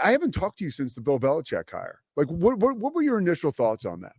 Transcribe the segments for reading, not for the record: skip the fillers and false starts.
I haven't talked to you since the Bill Belichick hire. Like, what were your initial thoughts on that?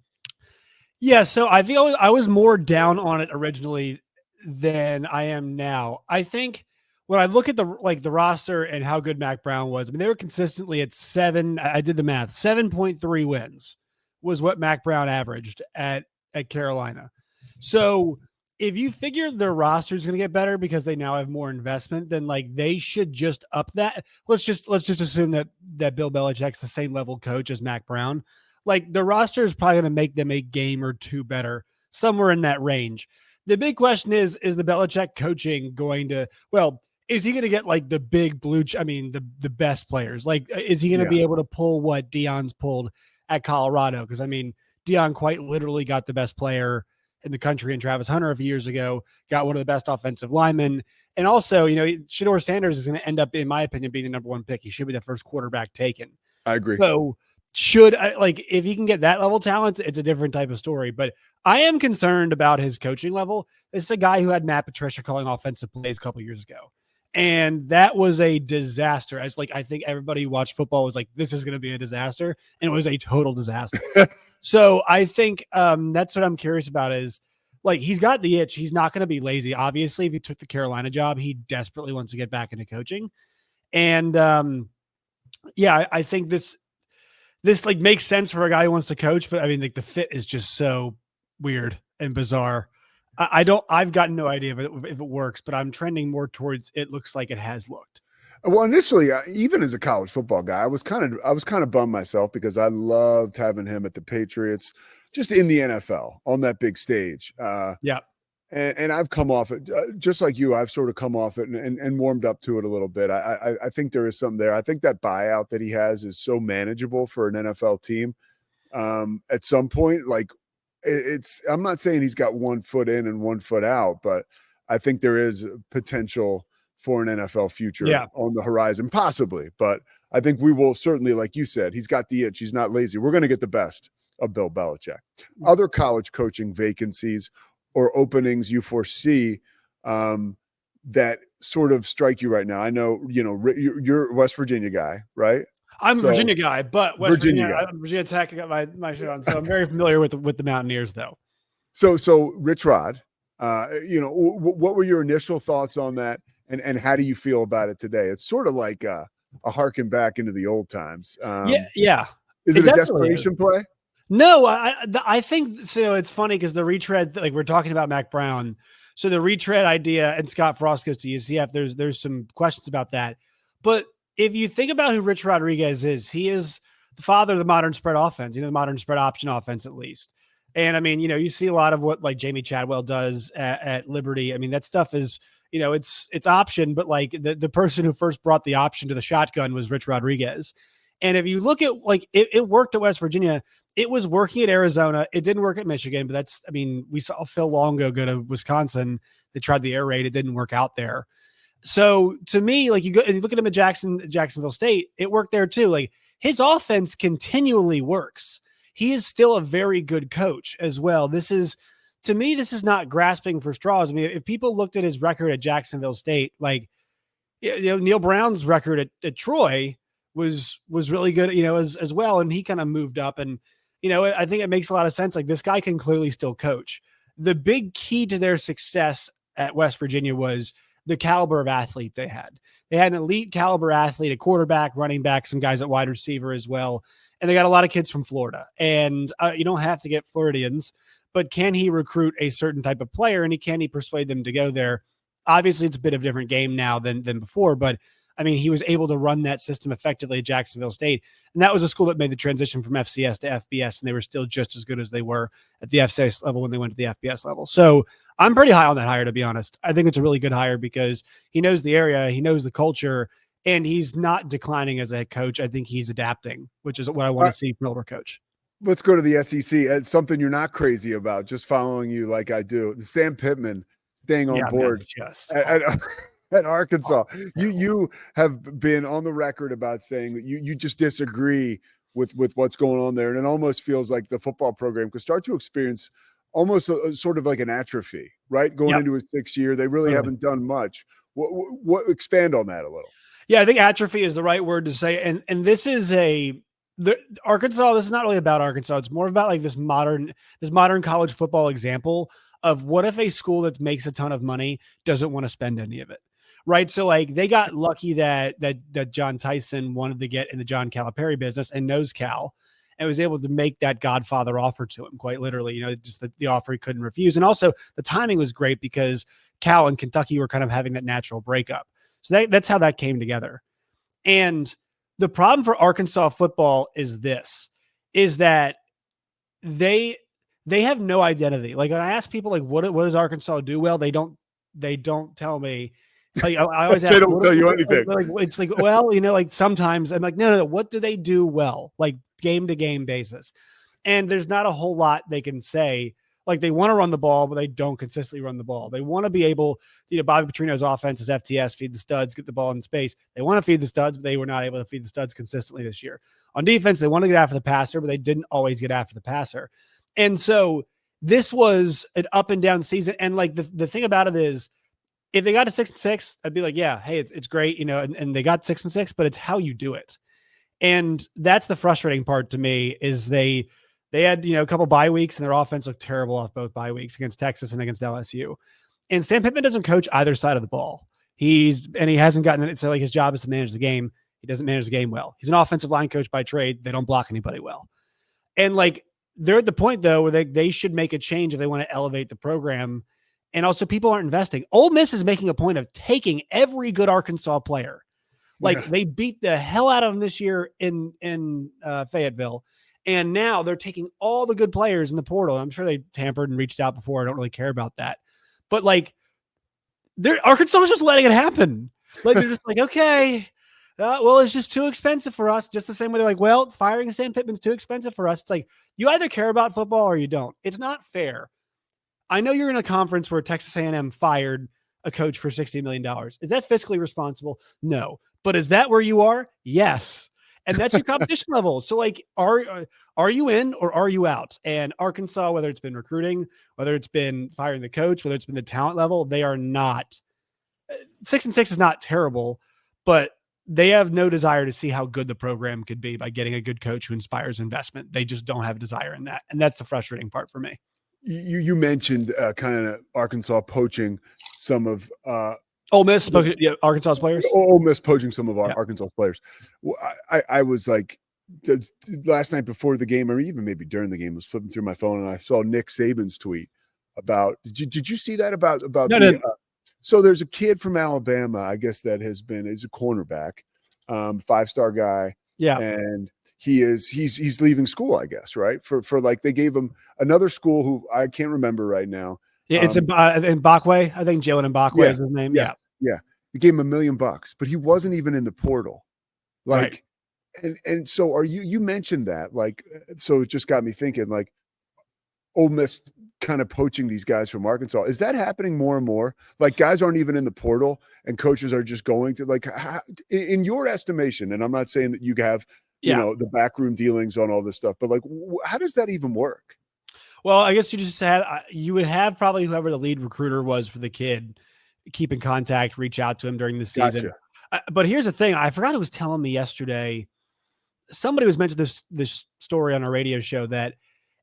Yeah, so I feel I was more down on it originally than I am now. I think when I look at the roster and how good Mac Brown was, I mean, they were consistently at seven. I did the math. 7.3 wins was what Mac Brown averaged at Carolina. So if you figure their roster is going to get better because they now have more investment, then like they should just up that. Let's just assume that Bill Belichick's the same level coach as Mac Brown. Like the roster is probably going to make them a game or two better, somewhere in that range. The big question is the Belichick coaching going to, well, is he going to get like the big the best players? Like, is he going to be able to pull what Deion's pulled at Colorado? Because I mean, Deion quite literally got the best player in the country in Travis Hunter a few years ago, got one of the best offensive linemen. And also, Shedeur Sanders is going to end up, in my opinion, being the number one pick. He should be the first quarterback taken. I agree. So if you can get that level talent, it's a different type of story. But I am concerned about his coaching level. This is a guy who had Matt Patricia calling offensive plays a couple years ago. And that was a disaster. I think everybody who watched football was like, this is going to be a disaster. And it was a total disaster. So I think that's what I'm curious about is like, he's got the itch. He's not going to be lazy. Obviously, if he took the Carolina job, he desperately wants to get back into coaching. And I think this like makes sense for a guy who wants to coach, but I mean, like the fit is just so weird and bizarre. I've got no idea if it works, but I'm trending more towards it looks like it has looked. Well, initially, even as a college football guy, I was kind of bummed myself because I loved having him at the Patriots, just in the NFL on that big stage. And I've come off it just like you. I've sort of come off it and warmed up to it a little bit. I think there is something there. I think that buyout that he has is so manageable for an NFL team. At some point, like I'm not saying he's got 1 foot in and 1 foot out, but I think there is potential for an NFL future on the horizon, possibly. But I think we will certainly, like you said, he's got the itch. He's not lazy. We're going to get the best of Bill Belichick. Other college coaching vacancies or openings you foresee that sort of strike you right now? I know, you're a West Virginia guy, right? I'm a Virginia guy, but Virginia Tech, I got my shit on. So I'm very familiar with the Mountaineers, though. So Rich Rod, what were your initial thoughts on that? And how do you feel about it today? It's sort of like a harken back into the old times. Yeah. Is it a desperation play? No, I think so. It's funny because the retread, like we're talking about Mac Brown. So the retread idea, and Scott Frost goes to UCF. There's some questions about that. But if you think about who Rich Rodriguez is, he is the father of the modern spread offense, the modern spread option offense, at least. And I mean, you see a lot of what like Jamie Chadwell does at Liberty. I mean, that stuff is, it's option, but like the person who first brought the option to the shotgun was Rich Rodriguez. And if you look at like it worked at West Virginia, it was working at Arizona. It didn't work at Michigan, but we saw Phil Longo go to Wisconsin. They tried the air raid. It didn't work out there. So to me, like you look at him at Jacksonville State, it worked there too. Like his offense continually works. He is still a very good coach as well. To me, this is not grasping for straws. I mean, if people looked at his record at Jacksonville State, like Neil Brown's record at Troy was really good, as well. And he kind of moved up and, I think it makes a lot of sense. Like this guy can clearly still coach. The big key to their success at West Virginia was the caliber of athlete they had. They had an elite caliber athlete, a quarterback, running back, some guys at wide receiver as well. And they got a lot of kids from Florida. And you don't have to get Floridians, but can he recruit a certain type of player and can he persuade them to go there? Obviously, it's a bit of a different game now than before, but I mean, he was able to run that system effectively at Jacksonville State. And that was a school that made the transition from FCS to FBS, and they were still just as good as they were at the FCS level when they went to the FBS level. So I'm pretty high on that hire, to be honest. I think it's a really good hire because he knows the area, he knows the culture, and he's not declining as a head coach. I think he's adapting, which is what I want to see from an older coach. Let's go to the SEC. It's something you're not crazy about, just following you like I do. Sam Pittman staying on board at Arkansas. You have been on the record about saying that you just disagree with what's going on there. And it almost feels like the football program could start to experience almost a sort of like an atrophy, right? Going into his 6th year, they really haven't done much. What expand on that a little? Yeah, I think atrophy is the right word to say. And this is Arkansas. This is not really about Arkansas. It's more about like this modern college football example of what if a school that makes a ton of money doesn't want to spend any of it. Right. So like they got lucky that John Tyson wanted to get in the John Calipari business and knows Cal and was able to make that Godfather offer to him, quite literally, just the offer he couldn't refuse. And also the timing was great because Cal and Kentucky were kind of having that natural breakup. So that's how that came together. And the problem for Arkansas football is that they have no identity. Like when I ask people like, what does Arkansas do well? They don't tell me. Like I always ask, they don't tell you anything. Like it's like, well, like sometimes I'm like, no. What do they do well? Like game to game basis. And there's not a whole lot they can say. Like they want to run the ball, but they don't consistently run the ball. They want to be able, Bobby Petrino's offense is FTS, feed the studs, get the ball in space. They want to feed the studs, but they were not able to feed the studs consistently this year. On defense, they want to get after the passer, but they didn't always get after the passer. And so this was an up and down season. And like the thing about it is, if they got to 6-6, I'd be like, yeah, hey, it's great, and they got 6-6, but it's how you do it. And that's the frustrating part to me is they had, a couple bye weeks and their offense looked terrible off both bye weeks against Texas and against LSU. And Sam Pittman doesn't coach either side of the ball. He hasn't gotten it. So like his job is to manage the game. He doesn't manage the game well. He's an offensive line coach by trade. They don't block anybody well. And like, they're at the point though, where they should make a change if they want to elevate the program. And also people aren't investing. Ole Miss is making a point of taking every good Arkansas player. Like they beat the hell out of them this year in Fayetteville. And now they're taking all the good players in the portal. I'm sure they tampered and reached out before. I don't really care about that. But like, Arkansas is just letting it happen. Like they're just like, okay, well, it's just too expensive for us. Just the same way they're like, well, firing Sam Pittman's too expensive for us. It's like, you either care about football or you don't. It's not fair. I know you're in a conference where Texas A&M fired a coach for $60 million. Is that fiscally responsible? No. But is that where you are? Yes. And that's your competition level. So like, are you in or are you out? And Arkansas, whether it's been recruiting, whether it's been firing the coach, whether it's been the talent level, they are not 6-6 is not terrible, but they have no desire to see how good the program could be by getting a good coach who inspires investment. They just don't have a desire in that. And that's the frustrating part for me. You mentioned kind of Arkansas poaching some of Ole Miss, Arkansas's players. Ole Miss poaching some of our Arkansas players. Well, I was like last night before the game, or even maybe during the game, I was flipping through my phone and I saw Nick Saban's tweet about. Did you see that about? No. So there's a kid from Alabama, I guess is a cornerback, 5-star guy. Yeah, and he's leaving school, I guess, right? For like they gave him another school who I can't remember right now. Yeah, it's Mbakwe. I think Jalen Mbakwe is his name. Yeah. They gave him $1 million, but he wasn't even in the portal. Like, right. And so you mentioned that, like, so it just got me thinking, like, Ole Miss kind of poaching these guys from Arkansas. Is that happening more and more? Like guys aren't even in the portal and coaches are just going to like, in your estimation, and I'm not saying that you have, the backroom dealings on all this stuff, but like, how does that even work? Well, I guess you would have probably whoever the lead recruiter was for the kid keep in contact, reach out to him during the season. Gotcha. But here's the thing. I forgot who was telling me yesterday. Somebody was mentioning this story on a radio show that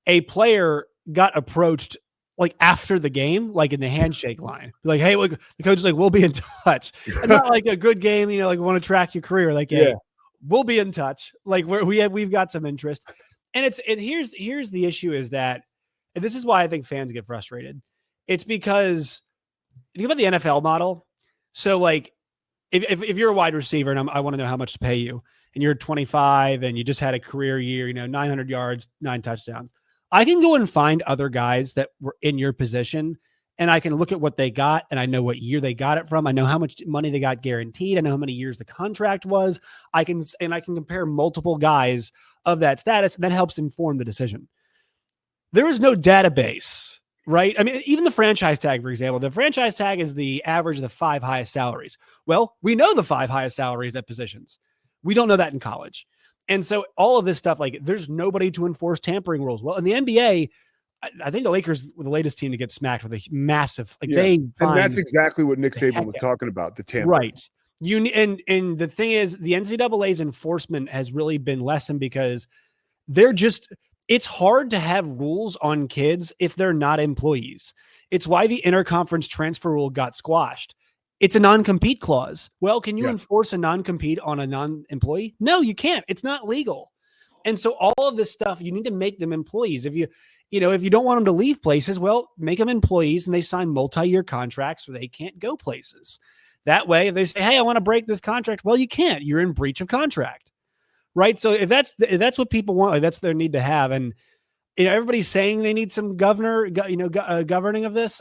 a player got approached like after the game, like in the handshake line, like, hey, look, the coach is like, we'll be in touch. And not like a good game, like we want to track your career. Like, hey, we'll be in touch. Like we've got some interest. And here's the issue is that, and this is why I think fans get frustrated. It's because think about the NFL model. So like if you're a wide receiver and I want to know how much to pay you and you're 25 and you just had a career year, 900 yards, 9 touchdowns, I can go and find other guys that were in your position and I can look at what they got and I know what year they got it from. I know how much money they got guaranteed. I know how many years the contract was. I can compare multiple guys of that status and that helps inform the decision. There is no database, right? I mean, even the franchise tag, for example, the franchise tag is the average of the 5 highest salaries. Well, we know the 5 highest salaries at positions. We don't know that in college. And so all of this stuff, like there's nobody to enforce tampering rules. Well, in the NBA, I think the Lakers were the latest team to get smacked with a massive, and that's exactly what Nick Saban was talking about, the tampering. Right. And the thing is, the NCAA's enforcement has really been lessened because it's hard to have rules on kids if they're not employees. It's why the interconference transfer rule got squashed. It's a non-compete clause. Well, can you enforce a non-compete on a non-employee? No, you can't. It's not legal. And so all of this stuff, you need to make them employees. If you don't want them to leave places, well, make them employees and they sign multi-year contracts where they can't go places. That way, if they say, hey, I want to break this contract, well, you can't. You're in breach of contract. Right. So if that's what people want, like that's their need to have. And everybody's saying they need some governing of this.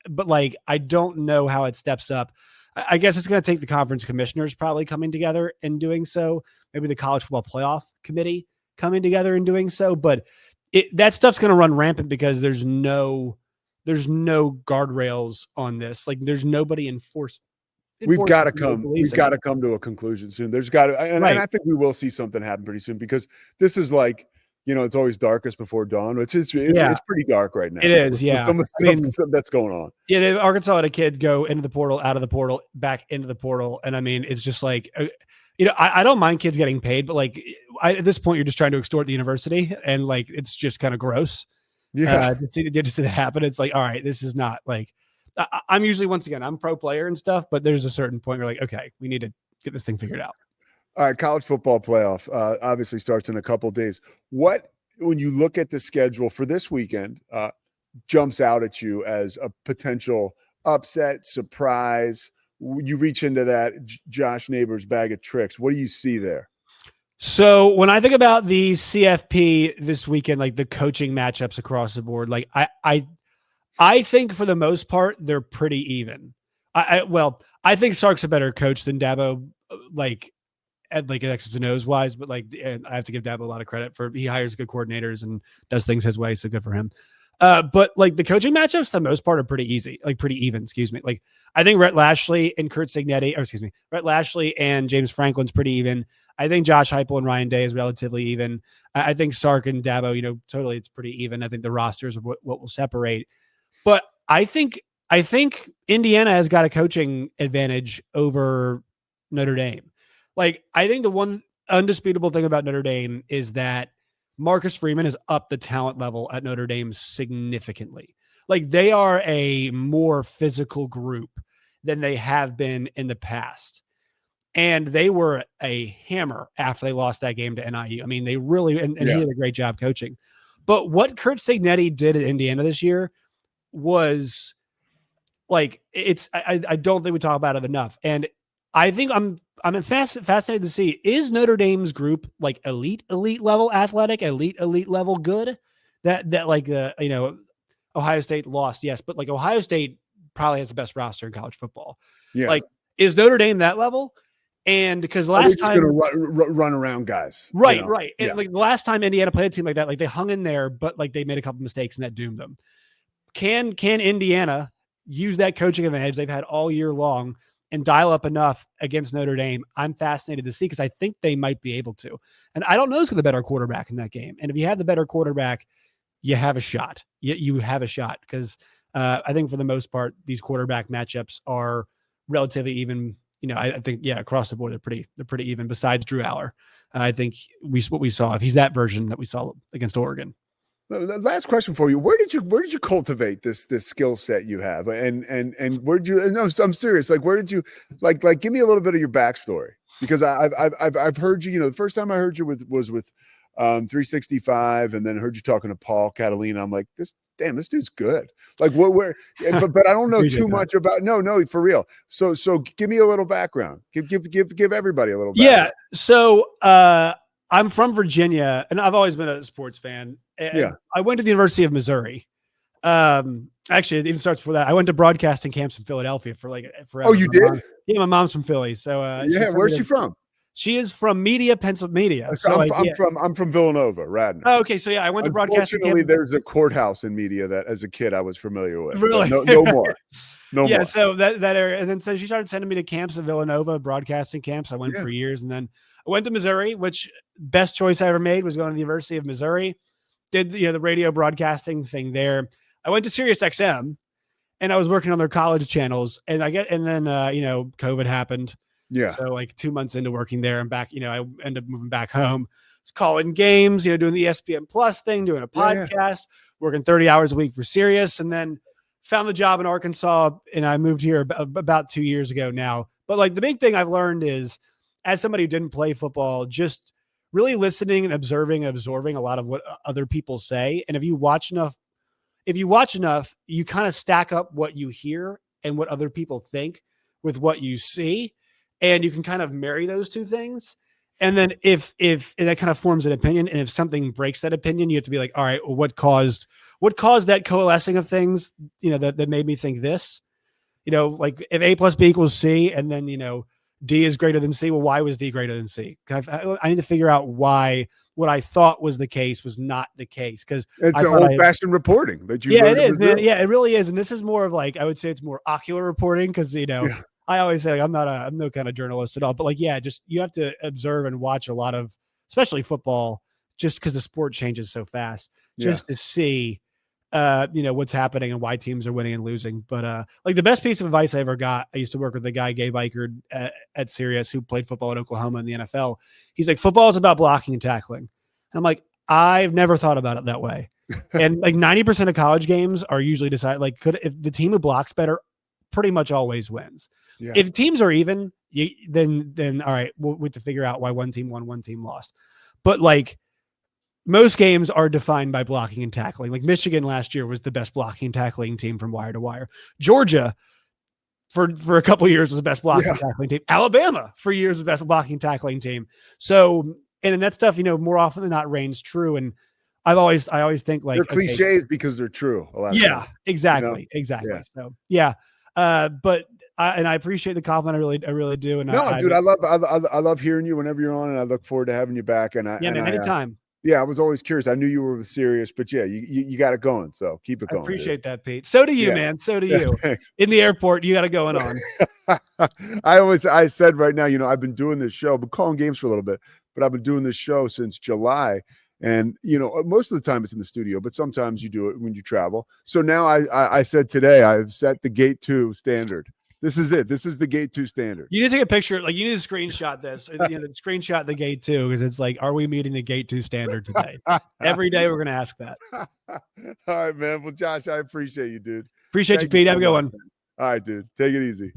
But like, I don't know how it steps up. I guess it's going to take the conference commissioners probably coming together and doing so. Maybe the college football playoff committee coming together and doing so. But that stuff's going to run rampant because there's no guardrails on this. Like there's nobody enforcing. We've got to come to a conclusion soon. There's got to, and I think we will see something happen pretty soon because this is like, it's always darkest before dawn. It's pretty dark right now. It is, yeah. Some of the stuff that's going on. Yeah, Arkansas had a kid go into the portal, out of the portal, back into the portal, and I mean, it's just like, I don't mind kids getting paid, but like, at this point, you're just trying to extort the university, and like, it's just kind of gross. Yeah, to see it happen. It's like, all right, this is not like. I'm usually, once again, I'm pro player and stuff, but there's a certain point where like, okay, we need to get this thing figured out. All right, college football playoff obviously starts in a couple of days. What, when you look at the schedule for this weekend, jumps out at you as a potential upset, surprise? You reach into that Josh Neighbors bag of tricks. What do you see there? So when I think about the CFP this weekend, like the coaching matchups across the board, like I think for the most part, they're pretty even. I think Sark's a better coach than Dabo, like X's and O's wise, but and I have to give Dabo a lot of credit for he hires good coordinators and does things his way. So good for him. But like the coaching matchups, for the most part are pretty easy, like pretty even, Like I think Rhett Lashlee and Rhett Lashlee and James Franklin's pretty even. I think Josh Heupel and Ryan Day is relatively even. I think Sark and Dabo, totally it's pretty even. I think the rosters are what will separate. But I think Indiana has got a coaching advantage over Notre Dame. Like, I think the one undisputable thing about Notre Dame is that Marcus Freeman has upped the talent level at Notre Dame significantly. Like, they are a more physical group than they have been in the past. And they were a hammer after they lost that game to NIU. I mean, they really, and he did a great job coaching. But what Curt Cignetti did at Indiana this year was like, I don't think we talk about it enough. And I think I'm fascinated to see, is Notre Dame's group like elite level athletic, elite level good? That like Ohio State lost, yes, but like Ohio State probably has the best roster in college football. Yeah, like is Notre Dame that level? And because last time run around guys, right. And like the last time Indiana played a team like that, like they hung in there, but like they made a couple mistakes and that doomed them. Can Indiana use that coaching advantage they've had all year long and dial up enough against Notre Dame? I'm fascinated to see because I think they might be able to. And I don't know who's the better quarterback in that game. And if you have the better quarterback, you have a shot. You have a shot because I think for the most part, these quarterback matchups are relatively even. I think across the board they're pretty even. Besides Drew Aller, I think what we saw, if he's that version that we saw against Oregon. The last question for you: Where did you cultivate this skill set you have, and where did you? No, I'm serious. Like, where did you like? Give me a little bit of your backstory because I've heard you. The first time I heard you was with 365, and then heard you talking to Paul Catalina. I'm like, this dude's good. Like, where? But I don't know too much about. No, for real. So give me a little background. Give everybody a little background. Yeah. So I'm from Virginia, and I've always been a sports fan. And I went to the University of Missouri. Actually, it even starts before that. I went to broadcasting camps in Philadelphia for forever. Oh, you did? My mom's from Philly. So where's she from? She is from Media, Pennsylvania. So I'm from Villanova, Radnor. Oh, okay. So I went to broadcasting. Unfortunately, there's a courthouse in Media that, as a kid, I was familiar with. Really? No more. No more. So that area, and then so she started sending me to camps at Villanova, broadcasting camps. I went for years, and then I went to Missouri, which best choice I ever made was going to the University of Missouri. Did the radio broadcasting thing there. I went to Sirius XM, and I was working on their college channels, and then COVID happened. Yeah. So like 2 months into working there, I'm back, I end up moving back home. It's calling games, doing the ESPN Plus thing, doing a podcast, working 30 hours a week for Sirius, and then found the job in Arkansas, and I moved here about 2 years ago now. But like the big thing I've learned is, as somebody who didn't play football, just really listening and observing and absorbing a lot of what other people say. And if you watch enough, you kind of stack up what you hear and what other people think with what you see, and you can kind of marry those two things. And then if and that kind of forms an opinion, and if something breaks that opinion, you have to be like, all right, well, what caused that coalescing of things, that made me think this, like if A plus B equals C, and then, D is greater than C. Well, why was D greater than C? I need to figure out why what I thought was the case was not the case. Cause it's old fashioned reporting that you it is, man. Yeah, it really is. And this is more of like, I would say it's more ocular reporting. Cause I always say like, I'm no kind of journalist at all, but like, just, you have to observe and watch a lot of, especially football, just because the sport changes so fast, just to see, what's happening and why teams are winning and losing. But like the best piece of advice I ever got, I used to work with a guy, Gabe Eichard at Sirius, who played football in Oklahoma in the NFL. He's like, football is about blocking and tackling. And I'm like, I've never thought about it that way. And like 90% of college games are usually decided, like, if the team who blocks better pretty much always wins. Yeah. If teams are even, then all right, we'll have to figure out why one team won, one team lost. But like most games are defined by blocking and tackling. Like Michigan last year was the best blocking and tackling team from wire to wire. Georgia for a couple of years was the best blocking and tackling team. Alabama for years was the best blocking and tackling team. So, and that stuff, more often than not reigns true. And I always think like they're cliches because they're true. Exactly. Exactly. Yeah. So but I appreciate the compliment. I really do. And dude, I love hearing you whenever you're on, and I look forward to having you back. And anytime. I was always curious. I knew you were serious, but you got it going. So keep it going. I appreciate that, Pete. So do you, man. So do you. In the airport, you got it going on. I said right now, I've been doing this show, been calling games for a little bit, but I've been doing this show since July. And, most of the time it's in the studio, but sometimes you do it when you travel. So now I said today, I've set the Gate 2 standard. This is it. This is the Gate 2 standard. You need to take a picture. Like you need to screenshot this, screenshot the Gate 2. Cause it's like, are we meeting the Gate 2 standard today? Every day we're going to ask that. All right, man. Well, Josh, I appreciate you, dude. Appreciate you, Pete. Have a good one. All right, dude. Take it easy.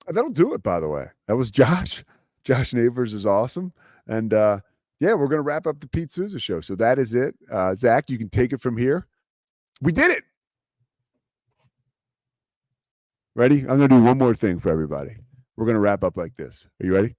That'll do it, by the way. That was Josh. Josh Neighbors is awesome. And we're going to wrap up the Pete Souza show. So that is it. Zach, you can take it from here. We did it. Ready? I'm going to do one more thing for everybody. We're going to wrap up like this. Are you ready?